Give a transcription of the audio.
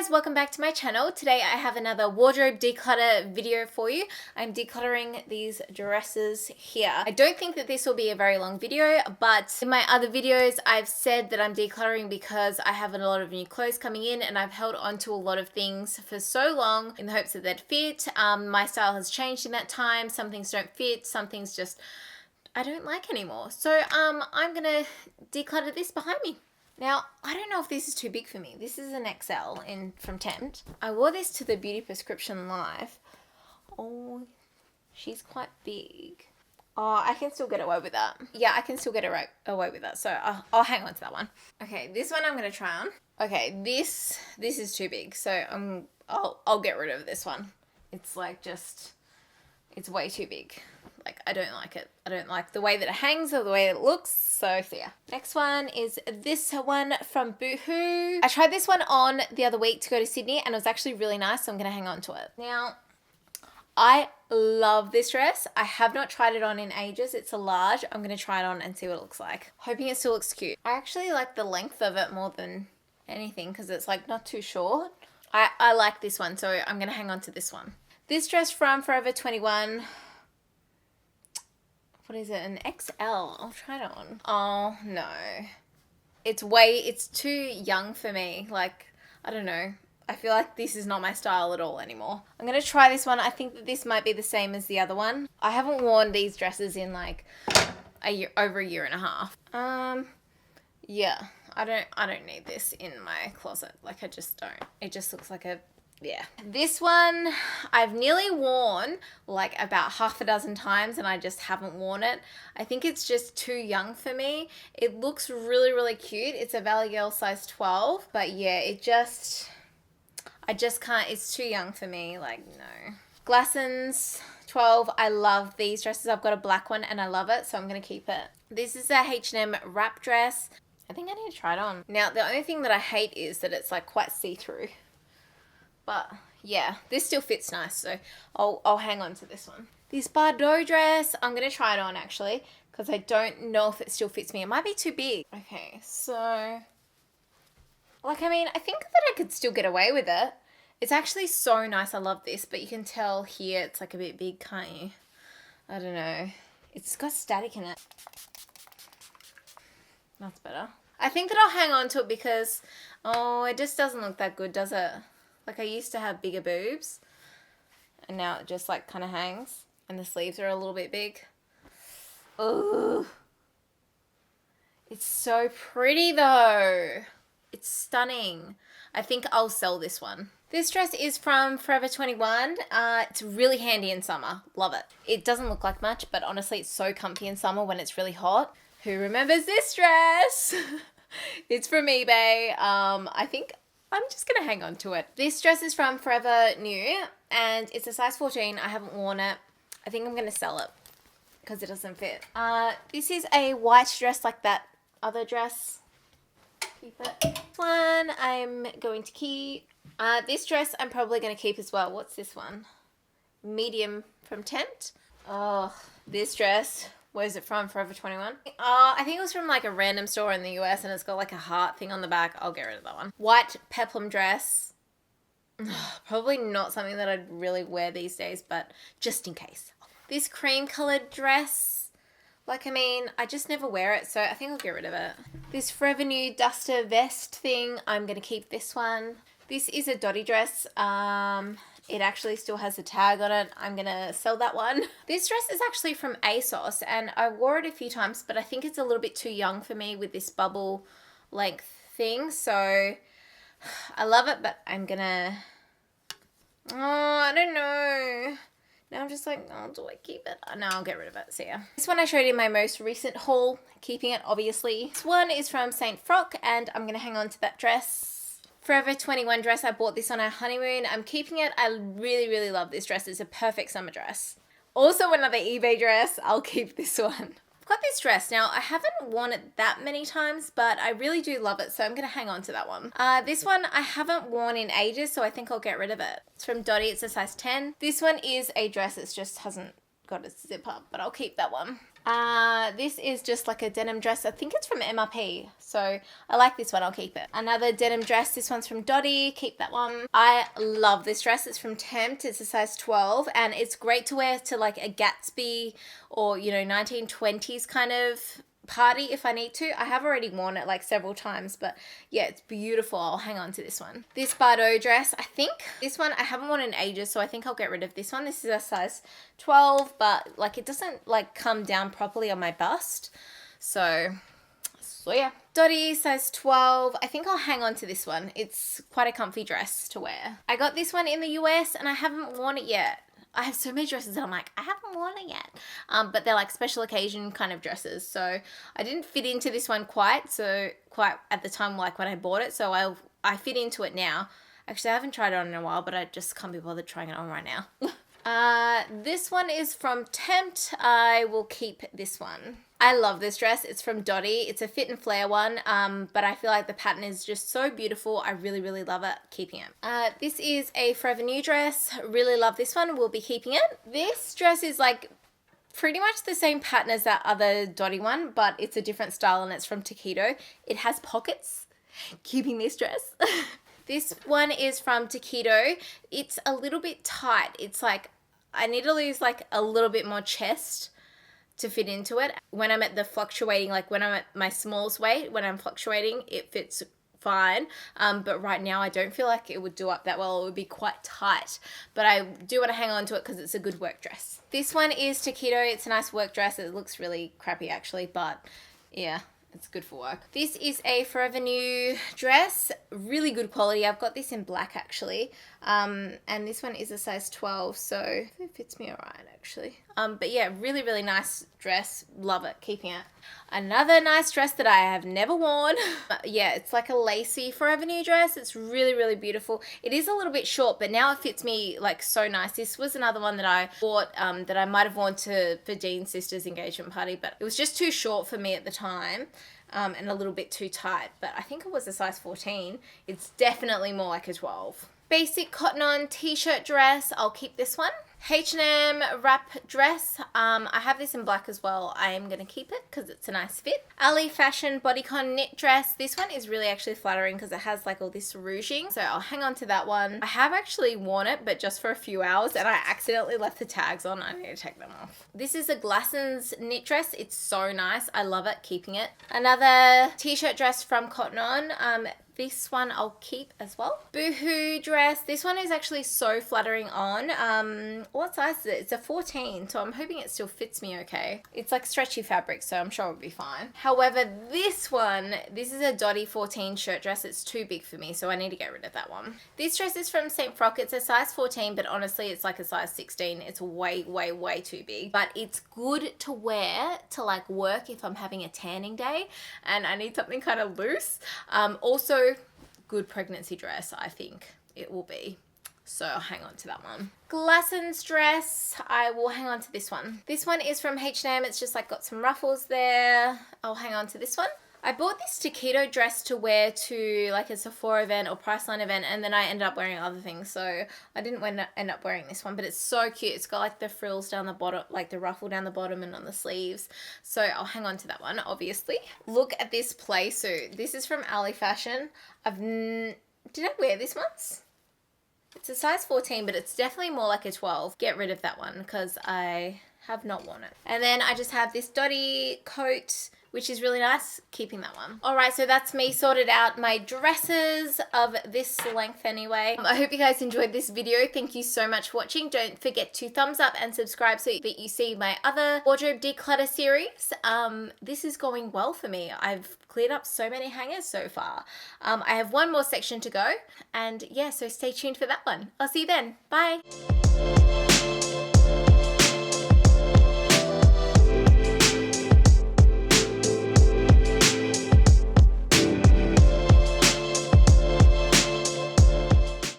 guys, welcome back to my channel. Today I have another wardrobe declutter video for you. I'm decluttering these dresses here. I don't think that this will be a very long video, but in my other videos I've said that I'm decluttering because I have a lot of new clothes coming in and I've held on to a lot of things for so long in the hopes that they'd fit. My style has changed in that time. Some things don't fit, some things just I don't like anymore. So I'm gonna declutter this behind me. Now, I don't know if this is too big for me. This is an XL from Tempt. I wore this to the Beauty Prescription Live. Oh, she's quite big. Oh, I can still get away with that. Yeah, I can still get away with that. So I'll hang on to that one. Okay, this one I'm going to try on. Okay, this is too big. So I'll get rid of this one. It's like it's way too big. Like, I don't like it. I don't like the way that it hangs or the way it looks. So yeah. Next one is this one from Boohoo. I tried this one on the other week to go to Sydney and it was actually really nice. So I'm going to hang on to it. Now, I love this dress. I have not tried it on in ages. It's a large. I'm going to try it on and see what it looks like. Hoping it still looks cute. I actually like the length of it more than anything because it's like not too short. I like this one. So I'm going to hang on to this one. This dress from Forever 21. What is it? An XL. I'll try it on. Oh, no. It's too young for me. Like, I don't know. I feel like this is not my style at all anymore. I'm going to try this one. I think that this might be the same as the other one. I haven't worn these dresses in like over a year and a half. Yeah. I don't need this in my closet. Like, I just don't. It just looks like yeah. This one I've nearly worn like about half a dozen times and I just haven't worn it. I think it's just too young for me. It looks really, really cute. It's a Valley Girl size 12, but yeah, I just can't. It's too young for me. Like, no. Glassons 12. I love these dresses. I've got a black one and I love it, so I'm going to keep it. This is a H&M wrap dress. I think I need to try it on. Now, the only thing that I hate is that it's like quite see-through. But yeah, this still fits nice, so I'll hang on to this one. This Bardot dress, I'm going to try it on actually, because I don't know if it still fits me. It might be too big. Okay, so, like, I mean, I think that I could still get away with it. It's actually so nice. I love this, but you can tell here it's like a bit big, can't you? I don't know. It's got static in it. That's better. I think that I'll hang on to it because, oh, it just doesn't look that good, does it? Like, I used to have bigger boobs and now it just like kind of hangs and the sleeves are a little bit big. Ugh. It's so pretty though. It's stunning. I think I'll sell this one. This dress is from Forever 21. It's really handy in summer. Love it. It doesn't look like much, but honestly, it's so comfy in summer when it's really hot. Who remembers this dress? It's from eBay. I think I'm just going to hang on to it. This dress is from Forever New and it's a size 14. I haven't worn it. I think I'm going to sell it because it doesn't fit. This is a white dress like that other dress. Keep it. This one I'm going to keep. This dress I'm probably going to keep as well. What's this one? Medium from Tempt. Oh, this dress. Where's it from? Forever 21? I think it was from like a random store in the US and it's got like a heart thing on the back. I'll get rid of that one. White peplum dress. Probably not something that I'd really wear these days, but just in case. This cream colored dress. Like, I mean, I just never wear it, so I think I'll get rid of it. This Forever New duster vest thing. I'm going to keep this one. This is a Dottie dress. It actually still has a tag on it. I'm going to sell that one. This dress is actually from ASOS and I wore it a few times, but I think it's a little bit too young for me with this bubble length thing. So I love it, but I'm going to, I don't know. Now I'm just like, oh, do I keep it? No, I'll get rid of it. See ya. This one I showed in my most recent haul, keeping it obviously. This one is from Saint Frock and I'm going to hang on to that dress. Forever 21 dress. I bought this on our honeymoon. I'm keeping it. I really, really love this dress. It's a perfect summer dress. Also another eBay dress. I'll keep this one. I've got this dress. Now, I haven't worn it that many times, but I really do love it, so I'm going to hang on to that one. This one I haven't worn in ages, so I think I'll get rid of it. It's from Dottie. It's a size 10. This one is a dress. It just hasn't got a zip up, but I'll keep that one. This is just like a denim dress. I think it's from MRP, so I like this one. I'll keep it. Another denim dress. This one's from Dottie. Keep that one. I love this dress. It's from Tempt. It's a size 12, and it's great to wear to like a Gatsby or, you know, 1920s kind of party if I need to. I have already worn it like several times, but yeah, it's beautiful. I'll hang on to this one. This Bardot dress, I think this one I haven't worn in ages, so I think I'll get rid of this one. This is a size 12, but like it doesn't like come down properly on my bust, so yeah. Dottie, size 12. I think I'll hang on to this one. It's quite a comfy dress to wear. I got this one in the US and I haven't worn it yet. I have so many dresses that I'm like, I haven't worn it yet. But they're like special occasion kind of dresses. So I didn't fit into this one quite at the time, like when I bought it. So I fit into it now. Actually, I haven't tried it on in a while, but I just can't be bothered trying it on right now. This one is from Tempt. I will keep this one. I love this dress. It's from Dottie. It's a fit and flare one, but I feel like the pattern is just so beautiful. I really, really love it. Keeping it. This is a Forever New dress. Really love this one. We'll be keeping it. This dress is like pretty much the same pattern as that other Dottie one, but it's a different style and it's from Taquito. It has pockets. Keeping this dress. This one is from Taquito. It's a little bit tight. It's like I need to lose like a little bit more chest to fit into it. When I'm at the fluctuating, like when I'm at my smallest weight, when I'm fluctuating, it fits fine. But right now I don't feel like it would do up that well. It would be quite tight, but I do want to hang on to it because it's a good work dress. This one is Taquito. It's a nice work dress. It looks really crappy actually, but yeah, it's good for work. This is a Forever New dress. Really good quality. I've got this in black actually. And this one is a size 12, so it fits me alright actually. But yeah, really, really nice dress. Love it. Keeping it. Another nice dress that I have never worn. Yeah, it's like a lacy Forever New dress. It's really, really beautiful. It is a little bit short, but now it fits me like so nice. This was another one that I bought that I might have worn for Dean's sister's engagement party, but it was just too short for me at the time. And a little bit too tight, but I think it was a size 14. It's definitely more like a 12. Basic cotton on t-shirt dress. I'll keep this one. H&M wrap dress. I have this in black as well. I am going to keep it because it's a nice fit. Ali Fashion bodycon knit dress. This one is really actually flattering because it has like all this ruching. So I'll hang on to that one. I have actually worn it, but just for a few hours, and I accidentally left the tags on. I need to take them off. This is a Glassons knit dress. It's so nice. I love it. Keeping it. Another t-shirt dress from Cotton On. This one I'll keep as well. Boohoo dress. This one is actually so flattering on. What size is it? It's a 14, so I'm hoping it still fits me okay. It's like stretchy fabric, so I'm sure it'll be fine. However, this is a Dottie 14 shirt dress. It's too big for me, so I need to get rid of that one. This dress is from St. Frock. It's a size 14, but honestly, it's like a size 16. It's way, way, way too big. But it's good to wear to like work if I'm having a tanning day and I need something kind of loose. Also, good pregnancy dress, I think it will be. So I'll hang on to that one. Glassons dress. I will hang on to this one. This one is from H&M. It's just like got some ruffles there. I'll hang on to this one. I bought this Taquito dress to wear to like a Sephora event or Priceline event, and then I ended up wearing other things, so I didn't end up wearing this one, but it's so cute. It's got like the frills down the bottom, like the ruffle down the bottom and on the sleeves, so I'll hang on to that one, obviously. Look at this play suit. This is from Ali Fashion. Did I wear this once? It's a size 14, but it's definitely more like a 12. Get rid of that one because I have not worn it. And then I just have this Dottie coat, which is really nice. Keeping that one. All right, so that's me sorted out my dresses of this length anyway. I hope you guys enjoyed this video. Thank you so much for watching. Don't forget to thumbs up and subscribe so that you see my other wardrobe declutter series. This is going well for me. I've cleared up so many hangers so far. I have one more section to go, and yeah, so stay tuned for that one. I'll see you then. Bye.